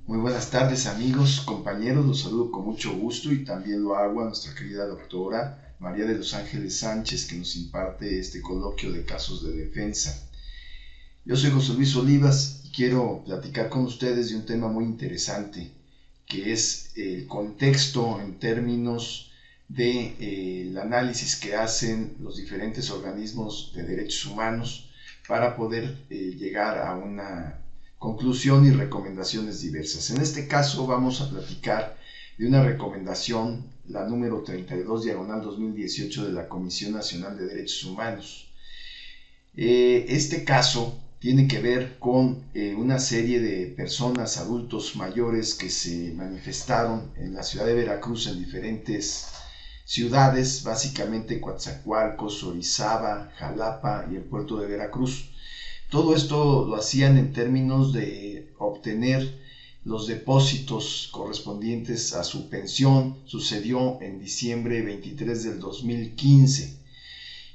Muy buenas tardes amigos, compañeros, los saludo con mucho gusto y también lo hago a nuestra querida doctora María de los Ángeles Sánchez que nos imparte este coloquio de casos de defensa. Yo soy José Luis Olivas y quiero platicar con ustedes de un tema muy interesante que es el contexto en términos del análisis que hacen los diferentes organismos de derechos humanos para poder llegar a una conclusión y recomendaciones diversas. En este caso vamos a platicar de una recomendación, la número 32, diagonal 2018 de la Comisión Nacional de Derechos Humanos. Este caso tiene que ver con una serie de personas, adultos mayores que se manifestaron en la ciudad de Veracruz en diferentes ciudades, básicamente Coatzacoalcos, Orizaba, Jalapa y el puerto de Veracruz. Todo esto lo hacían en términos de obtener los depósitos correspondientes a su pensión. Sucedió en diciembre 23 del 2015.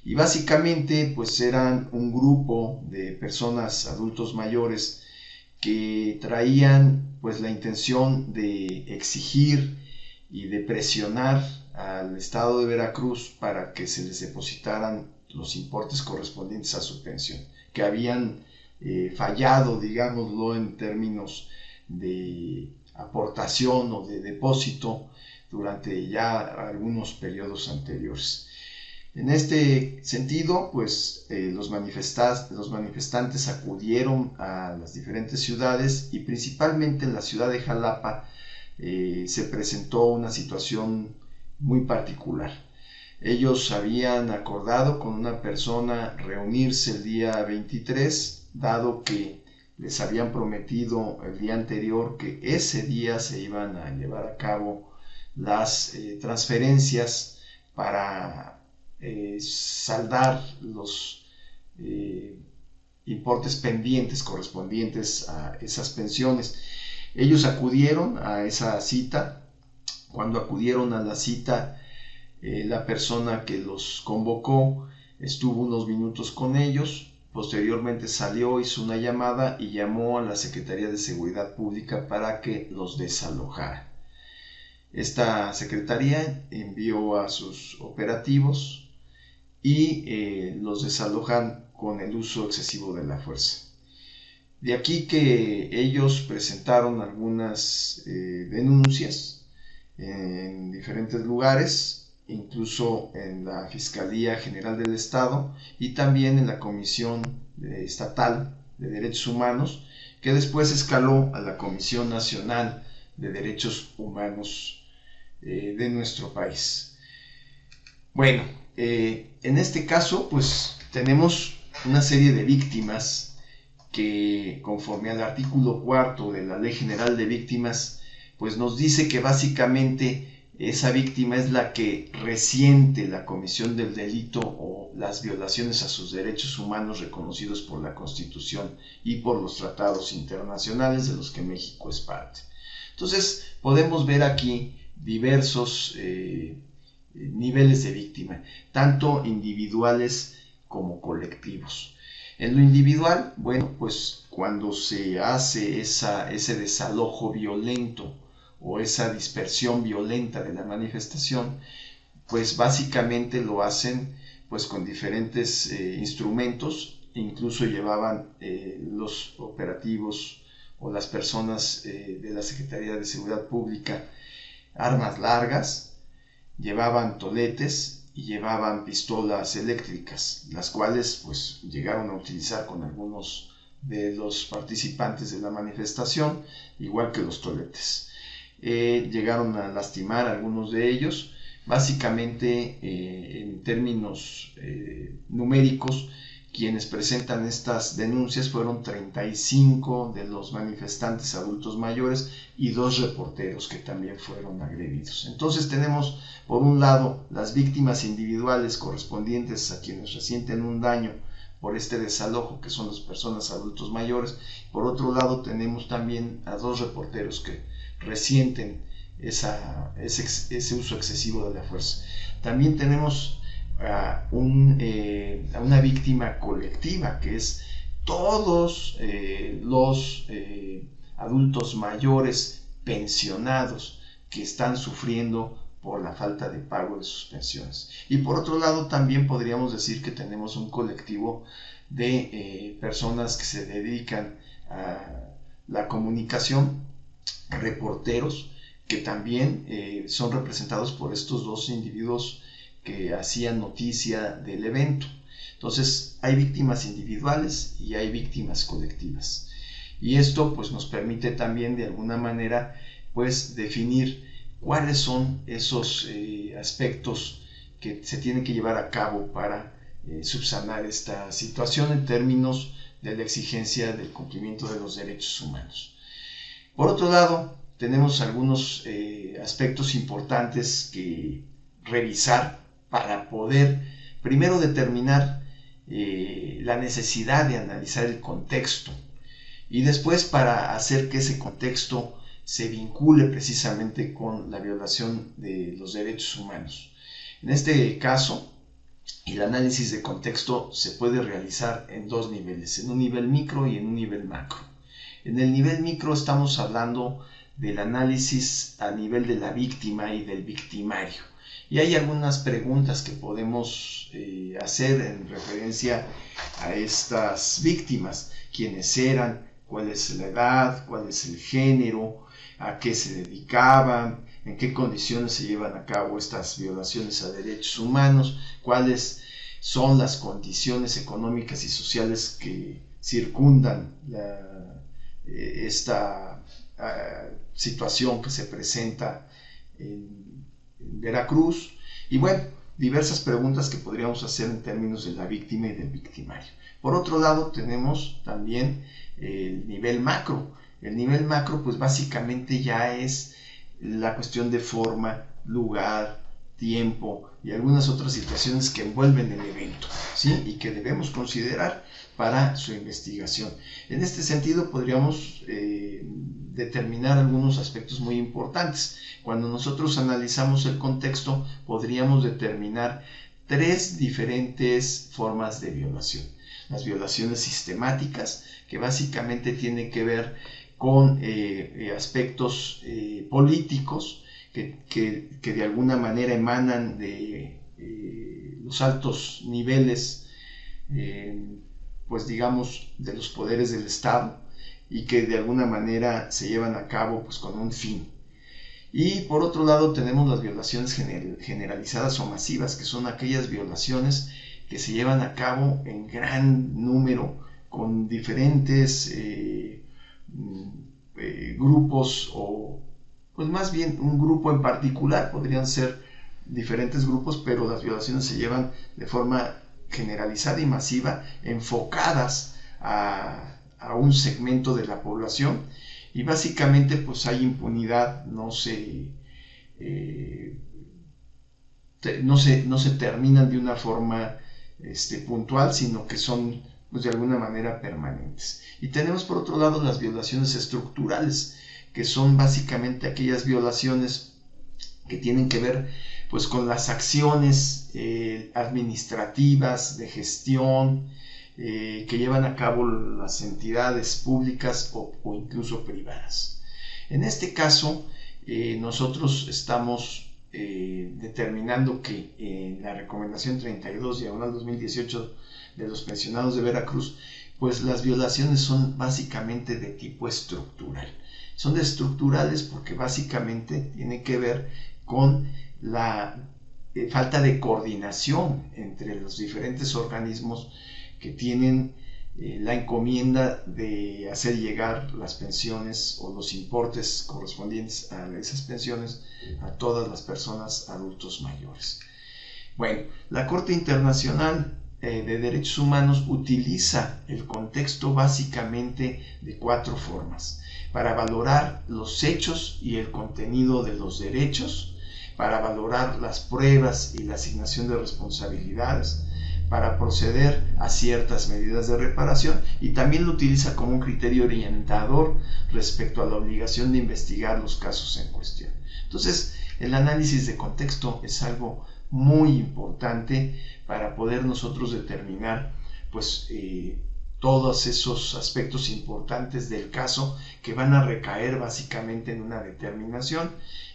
Y básicamente pues eran un grupo de personas, adultos mayores, que traían pues la intención de exigir y de presionar al estado de Veracruz para que se les depositaran los importes correspondientes a su pensión, que habían fallado, digámoslo, en términos de aportación o de depósito durante ya algunos periodos anteriores. En este sentido, pues los manifestantes acudieron a las diferentes ciudades y principalmente en la ciudad de Jalapa se presentó una situación muy particular. Ellos habían acordado con una persona reunirse el día 23, dado que les habían prometido el día anterior que ese día se iban a llevar a cabo las transferencias para saldar los importes pendientes correspondientes a esas pensiones. Ellos acudieron a esa cita. Cuando acudieron a la cita, la persona que los convocó estuvo unos minutos con ellos, posteriormente salió, hizo una llamada y llamó a la Secretaría de Seguridad Pública para que los desalojara. Esta secretaría envió a sus operativos y los desalojan con el uso excesivo de la fuerza. De aquí que ellos presentaron algunas denuncias en diferentes lugares, incluso en la Fiscalía General del Estado y también en la Comisión Estatal de Derechos Humanos, que después escaló a la Comisión Nacional de Derechos Humanos de nuestro país. Bueno, en este caso, pues tenemos una serie de víctimas que, conforme al artículo 4 de la Ley General de Víctimas, pues nos dice que básicamente esa víctima es la que resiente la comisión del delito o las violaciones a sus derechos humanos reconocidos por la Constitución y por los tratados internacionales de los que México es parte. Entonces, podemos ver aquí diversos niveles de víctima, tanto individuales como colectivos. En lo individual, bueno, pues cuando se hace ese desalojo violento o esa dispersión violenta de la manifestación, pues básicamente lo hacen pues con diferentes instrumentos, incluso llevaban los operativos o las personas de la Secretaría de Seguridad Pública armas largas, llevaban toletes y llevaban pistolas eléctricas, las cuales pues llegaron a utilizar con algunos de los participantes de la manifestación, igual que los toletes. Llegaron a lastimar a algunos de ellos. Básicamente, en términos numéricos, quienes presentan estas denuncias fueron 35 de los manifestantes adultos mayores y 2 reporteros que también fueron agredidos. Entonces tenemos, por un lado, las víctimas individuales correspondientes a quienes resienten un daño por este desalojo, que son las personas adultos mayores. Por otro lado, tenemos también a 2 reporteros que resienten ese uso excesivo de la fuerza. También tenemos a una víctima colectiva, que es todos los adultos mayores pensionados que están sufriendo por la falta de pago de sus pensiones. Y por otro lado, también podríamos decir que tenemos un colectivo de personas que se dedican a la comunicación, reporteros, que también son representados por estos dos individuos que hacían noticia del evento. Entonces, hay víctimas individuales y hay víctimas colectivas. Y esto pues nos permite también de alguna manera pues definir cuáles son esos aspectos que se tienen que llevar a cabo para subsanar esta situación en términos de la exigencia del cumplimiento de los derechos humanos. Por otro lado, tenemos algunos aspectos importantes que revisar para poder primero determinar la necesidad de analizar el contexto y después para hacer que ese contexto se vincule precisamente con la violación de los derechos humanos. En este caso, el análisis de contexto se puede realizar en dos niveles, en un nivel micro y en un nivel macro. En el nivel micro estamos hablando del análisis a nivel de la víctima y del victimario. Y hay algunas preguntas que podemos hacer en referencia a estas víctimas. ¿Quiénes eran? ¿Cuál es la edad? ¿Cuál es el género? ¿A qué se dedicaban? ¿En qué condiciones se llevan a cabo estas violaciones a derechos humanos? ¿Cuáles son las condiciones económicas y sociales que circundan esta situación que se presenta en Veracruz? Y bueno, diversas preguntas que podríamos hacer en términos de la víctima y del victimario. Por otro lado, tenemos también el nivel macro. El nivel macro, pues básicamente ya es la cuestión de forma, lugar, tiempo y algunas otras situaciones que envuelven el evento, ¿sí? Y que debemos considerar para su investigación. En este sentido, podríamos determinar algunos aspectos muy importantes. Cuando nosotros analizamos el contexto, podríamos determinar tres diferentes formas de violación. Las violaciones sistemáticas, que básicamente tienen que ver con aspectos políticos que de alguna manera emanan de los altos niveles, pues digamos, de los poderes del Estado y que de alguna manera se llevan a cabo pues con un fin. Y por otro lado tenemos las violaciones generalizadas o masivas, que son aquellas violaciones que se llevan a cabo en gran número con diferentes grupos, o pues más bien un grupo en particular, podrían ser diferentes grupos, pero las violaciones se llevan de forma generalizada y masiva, enfocadas a un segmento de la población, y básicamente pues hay impunidad, no se terminan de una forma puntual, sino que son pues de alguna manera permanentes. Y tenemos por otro lado las violaciones estructurales, que son básicamente aquellas violaciones que tienen que ver pues con las acciones administrativas, de gestión, que llevan a cabo las entidades públicas o incluso privadas. En este caso, nosotros estamos determinando que en la recomendación 32/2018 de los pensionados de Veracruz, pues las violaciones son básicamente de tipo estructural. Son estructurales porque básicamente tiene que ver con la falta de coordinación entre los diferentes organismos que tienen la encomienda de hacer llegar las pensiones o los importes correspondientes a esas pensiones a todas las personas adultos mayores. Bueno, la Corte Internacional de Derechos Humanos utiliza el contexto básicamente de cuatro formas: para valorar los hechos y el contenido de los derechos, para valorar las pruebas y la asignación de responsabilidades, para proceder a ciertas medidas de reparación, y también lo utiliza como un criterio orientador respecto a la obligación de investigar los casos en cuestión. Entonces, el análisis de contexto es algo muy importante para poder nosotros determinar pues todos esos aspectos importantes del caso que van a recaer básicamente en una determinación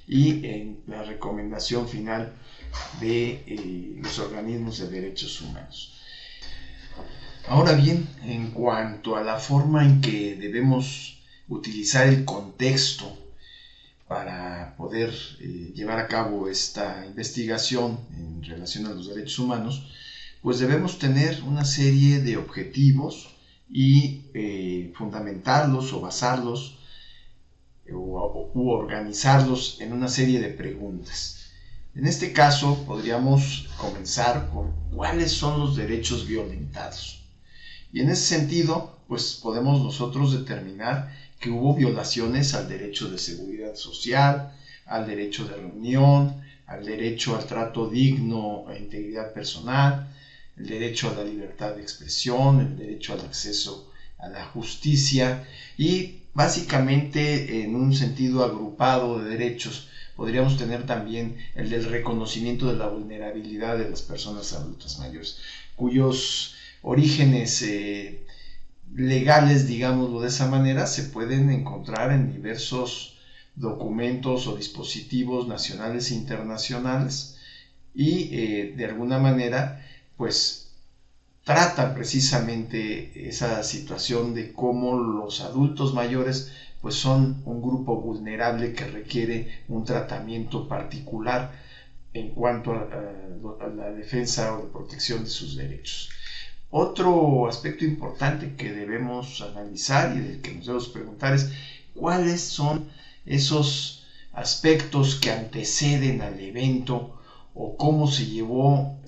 y en la recomendación final de los organismos de derechos humanos. Ahora bien, en cuanto a la forma en que debemos utilizar el contexto para poder llevar a cabo esta investigación en relación a los derechos humanos, pues debemos tener una serie de objetivos y fundamentarlos o basarlos u organizarlos en una serie de preguntas. En este caso podríamos comenzar por cuáles son los derechos violentados. Y en ese sentido, pues podemos nosotros determinar que hubo violaciones al derecho de seguridad social, al derecho de reunión, al derecho al trato digno e integridad personal, el derecho a la libertad de expresión, el derecho al acceso a la justicia y básicamente en un sentido agrupado de derechos podríamos tener también el del reconocimiento de la vulnerabilidad de las personas adultas mayores, cuyos orígenes legales, digámoslo de esa manera, se pueden encontrar en diversos documentos o dispositivos nacionales e internacionales y de alguna manera pues trata precisamente esa situación de cómo los adultos mayores pues son un grupo vulnerable que requiere un tratamiento particular en cuanto a la defensa o la protección de sus derechos. Otro aspecto importante que debemos analizar y del que nos debemos preguntar es cuáles son esos aspectos que anteceden al evento o cómo se llegó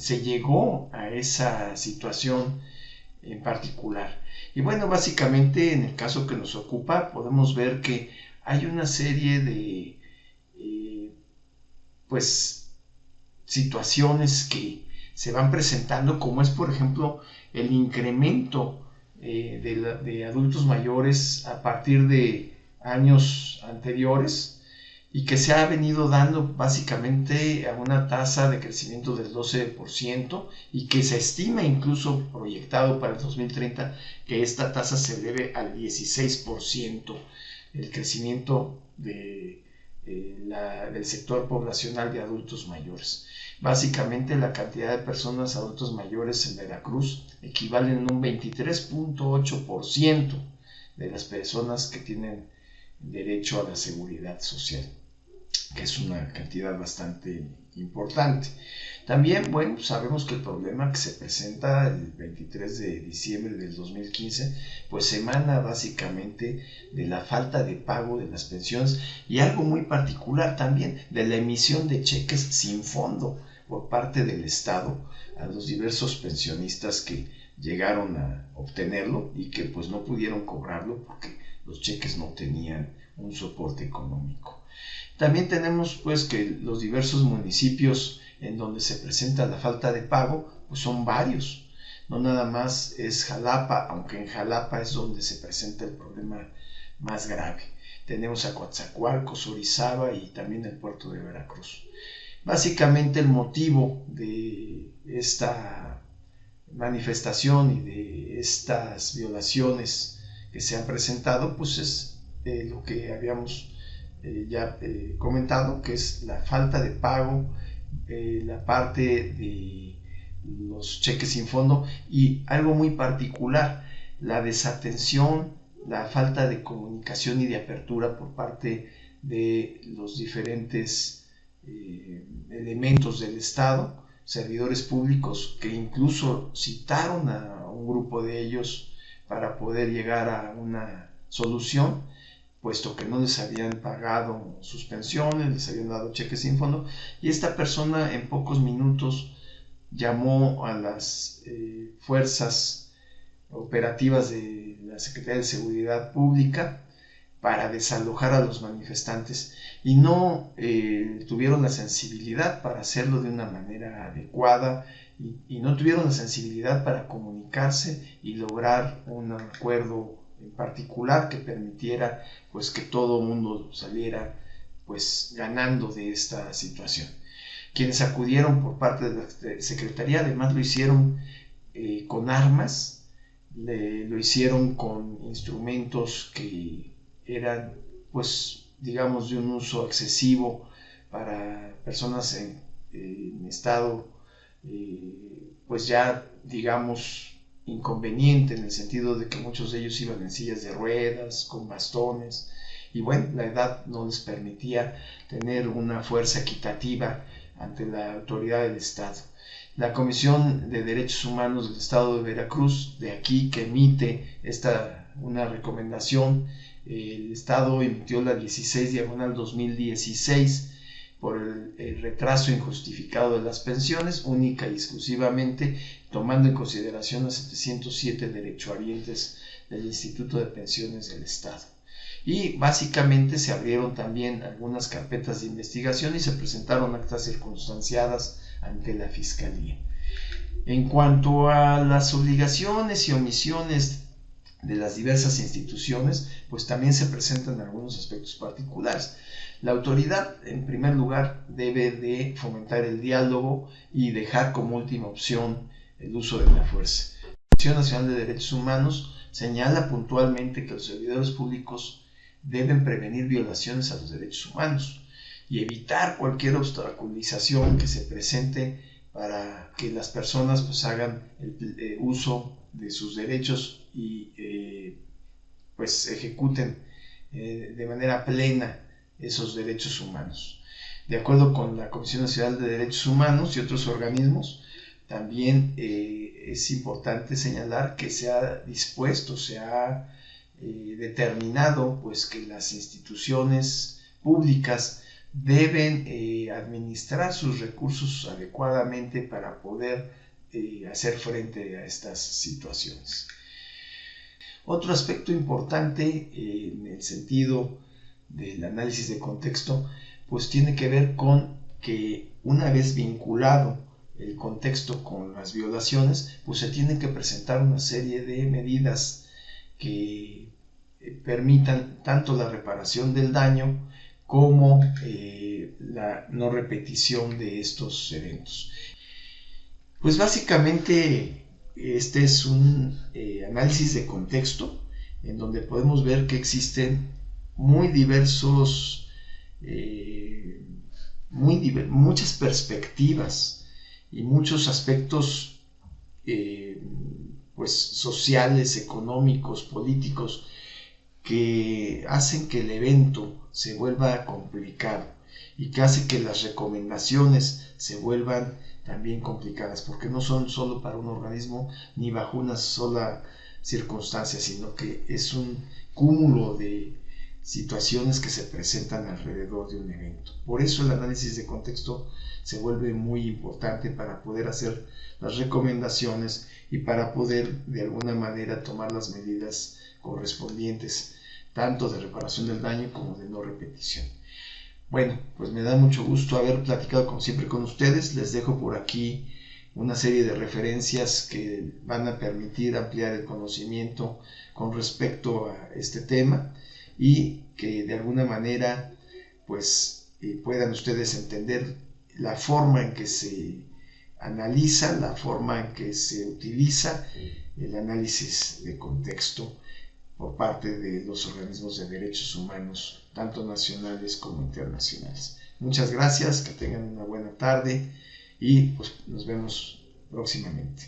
a esa situación en particular. Y bueno, básicamente en el caso que nos ocupa podemos ver que hay una serie de situaciones que se van presentando, como es por ejemplo el incremento de adultos mayores a partir de años anteriores y que se ha venido dando básicamente a una tasa de crecimiento del 12% y que se estima incluso proyectado para el 2030 que esta tasa se eleve al 16%, el crecimiento del sector poblacional de adultos mayores. Básicamente la cantidad de personas adultos mayores en Veracruz equivalen a un 23.8% de las personas que tienen derecho a la seguridad social, que es una cantidad bastante importante. También, bueno, sabemos que el problema que se presenta el 23 de diciembre del 2015, pues emana básicamente de la falta de pago de las pensiones y algo muy particular también, de la emisión de cheques sin fondo por parte del Estado a los diversos pensionistas que llegaron a obtenerlo y que pues no pudieron cobrarlo porque los cheques no tenían un soporte económico. También tenemos pues que los diversos municipios en donde se presenta la falta de pago pues son varios, no nada más es Jalapa, aunque en Jalapa es donde se presenta el problema más grave. Tenemos a Coatzacoalcos, Orizaba y también el puerto de Veracruz. Básicamente el motivo de esta manifestación y de estas violaciones que se han presentado pues es lo que habíamos ya comentado, que es la falta de pago, la parte de los cheques sin fondo y algo muy particular, la desatención, la falta de comunicación y de apertura por parte de los diferentes elementos del Estado, servidores públicos que incluso citaron a un grupo de ellos para poder llegar a una solución, puesto que no les habían pagado sus pensiones, les habían dado cheques sin fondo, y esta persona en pocos minutos llamó a las fuerzas operativas de la Secretaría de Seguridad Pública para desalojar a los manifestantes y no tuvieron la sensibilidad para hacerlo de una manera adecuada y no tuvieron la sensibilidad para comunicarse y lograr un acuerdo en particular que permitiera pues que todo el mundo saliera pues ganando de esta situación. Quienes acudieron por parte de la Secretaría además lo hicieron con armas lo hicieron con instrumentos que eran, pues, digamos, de un uso excesivo para personas en estado, pues ya, digamos, inconveniente, en el sentido de que muchos de ellos iban en sillas de ruedas, con bastones, y bueno, la edad no les permitía tener una fuerza equitativa ante la autoridad del Estado. La Comisión de Derechos Humanos del Estado de Veracruz, de aquí que emite una recomendación, el Estado emitió la 16/2016 por el retraso injustificado de las pensiones, única y exclusivamente tomando en consideración a 707 derechohabientes del Instituto de Pensiones del Estado. Y básicamente se abrieron también algunas carpetas de investigación y se presentaron actas circunstanciadas ante la Fiscalía. En cuanto a las obligaciones y omisiones de las diversas instituciones, pues también se presentan algunos aspectos particulares. La autoridad, en primer lugar, debe de fomentar el diálogo y dejar como última opción el uso de la fuerza. La Comisión Nacional de Derechos Humanos señala puntualmente que los servidores públicos deben prevenir violaciones a los derechos humanos y evitar cualquier obstaculización que se presente para que las personas pues hagan el uso de sus derechos y pues ejecuten de manera plena esos derechos humanos. De acuerdo con la Comisión Nacional de Derechos Humanos y otros organismos, también es importante señalar que se ha dispuesto, se ha determinado pues que las instituciones públicas deben administrar sus recursos adecuadamente para poder hacer frente a estas situaciones. Otro aspecto importante en el sentido del análisis de contexto pues tiene que ver con que una vez vinculado el contexto con las violaciones, pues se tienen que presentar una serie de medidas que permitan tanto la reparación del daño como la no repetición de estos eventos. Pues básicamente este es un análisis de contexto en donde podemos ver que existen muchas perspectivas y muchos aspectos pues sociales, económicos, políticos, que hacen que el evento se vuelva complicado y que hace que las recomendaciones se vuelvan también complicadas, porque no son solo para un organismo ni bajo una sola circunstancia, sino que es un cúmulo de situaciones que se presentan alrededor de un evento. Por eso el análisis de contexto se vuelve muy importante para poder hacer las recomendaciones y para poder de alguna manera tomar las medidas correspondientes, tanto de reparación del daño como de no repetición. Bueno, pues me da mucho gusto haber platicado como siempre con ustedes. Les dejo por aquí una serie de referencias que van a permitir ampliar el conocimiento con respecto a este tema y que de alguna manera pues puedan ustedes entender la forma en que se analiza, la forma en que se utiliza el análisis de contexto por parte de los organismos de derechos humanos, tanto nacionales como internacionales. Muchas gracias, que tengan una buena tarde y pues nos vemos próximamente.